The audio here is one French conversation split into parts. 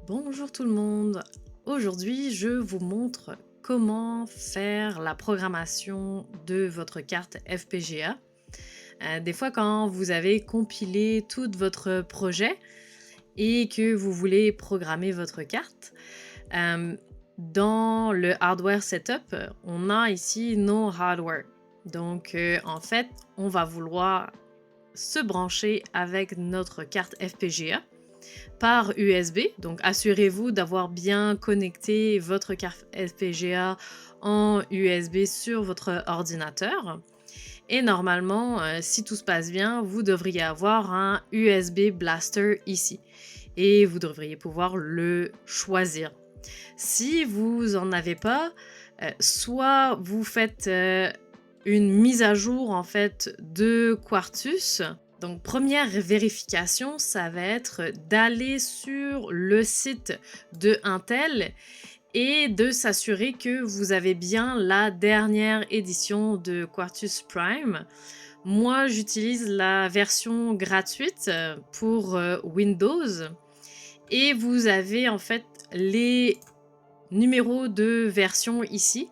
Bonjour tout le monde. Aujourd'hui, je vous montre comment faire la programmation de votre carte FPGA. Des fois, quand vous avez compilé tout votre projet et que vous voulez programmer votre carte, euh, dans le hardware setup, on a ici nos hardware. Donc, en fait, on va vouloir se brancher avec notre carte FPGA par USB. Donc, assurez-vous d'avoir bien connecté votre carte FPGA en USB sur votre ordinateur. Et normalement, si tout se passe bien, vous devriez avoir un USB Blaster ici. Et vous devriez pouvoir le choisir. Si vous n'en avez pas, soit vous faites une mise à jour en fait de Quartus. Donc, première vérification, ça va être d'aller sur le site de Intel et de s'assurer que vous avez bien la dernière édition de Quartus Prime. Moi, j'utilise la version gratuite pour Windows et vous avez en fait les numéros de version ici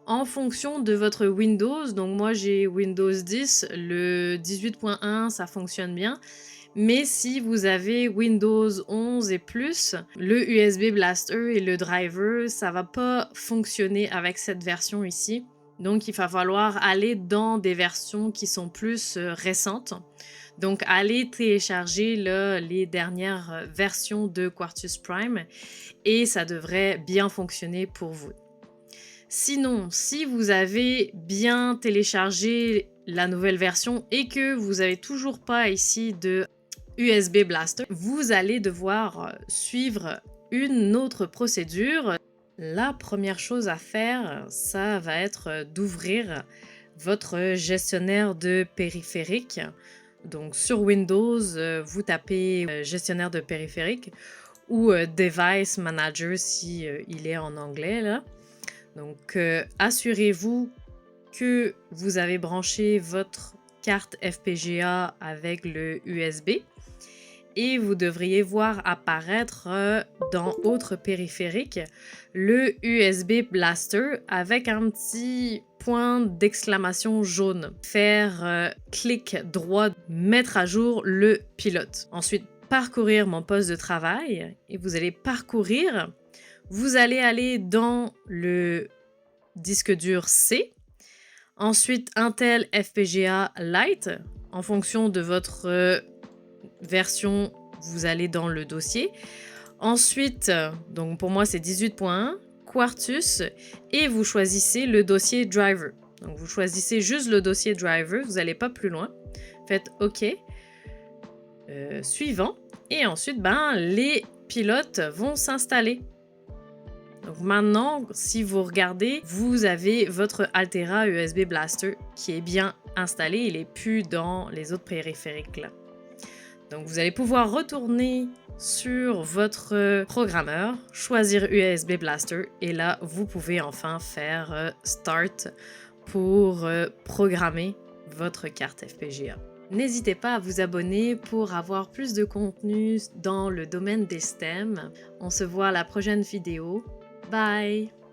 en fonction de votre Windows. Donc moi j'ai Windows 10, le 18.1 ça fonctionne bien. Mais si vous avez Windows 11 et plus, le USB Blaster et le driver, ça va pas fonctionner avec cette version ici. Donc il va falloir aller dans des versions qui sont plus récentes. Donc allez télécharger là, les dernières versions de Quartus Prime et ça devrait bien fonctionner pour vous. Sinon, si vous avez bien téléchargé la nouvelle version et que vous n'avez toujours pas ici de USB Blaster, vous allez devoir suivre une autre procédure. La première chose à faire, ça va être d'ouvrir votre gestionnaire de périphériques. Donc sur Windows, vous tapez gestionnaire de périphériques ou Device Manager si il est en anglais là. Donc, assurez-vous que vous avez branché votre carte FPGA avec le USB et vous devriez voir apparaître dans Autres périphériques le USB Blaster avec un petit point d'exclamation jaune. Faire clic droit, mettre à jour le pilote. Ensuite, parcourir mon poste de travail et vous allez parcourir. Vous allez aller dans le disque dur C. Ensuite, Intel FPGA Lite. En fonction de votre version, vous allez dans le dossier. Ensuite, donc pour moi c'est 18.1, Quartus, et vous choisissez le dossier driver. Donc vous choisissez juste le dossier driver, vous n'allez pas plus loin. Faites OK. Suivant. Et ensuite, les pilotes vont s'installer. Donc maintenant, si vous regardez, vous avez votre Altera USB Blaster qui est bien installé. Il n'est plus dans les autres périphériques là. Donc vous allez pouvoir retourner sur votre programmeur, choisir USB Blaster et là, vous pouvez enfin faire Start pour programmer votre carte FPGA. N'hésitez pas à vous abonner pour avoir plus de contenu dans le domaine des STEM. On se voit à la prochaine vidéo. Bye!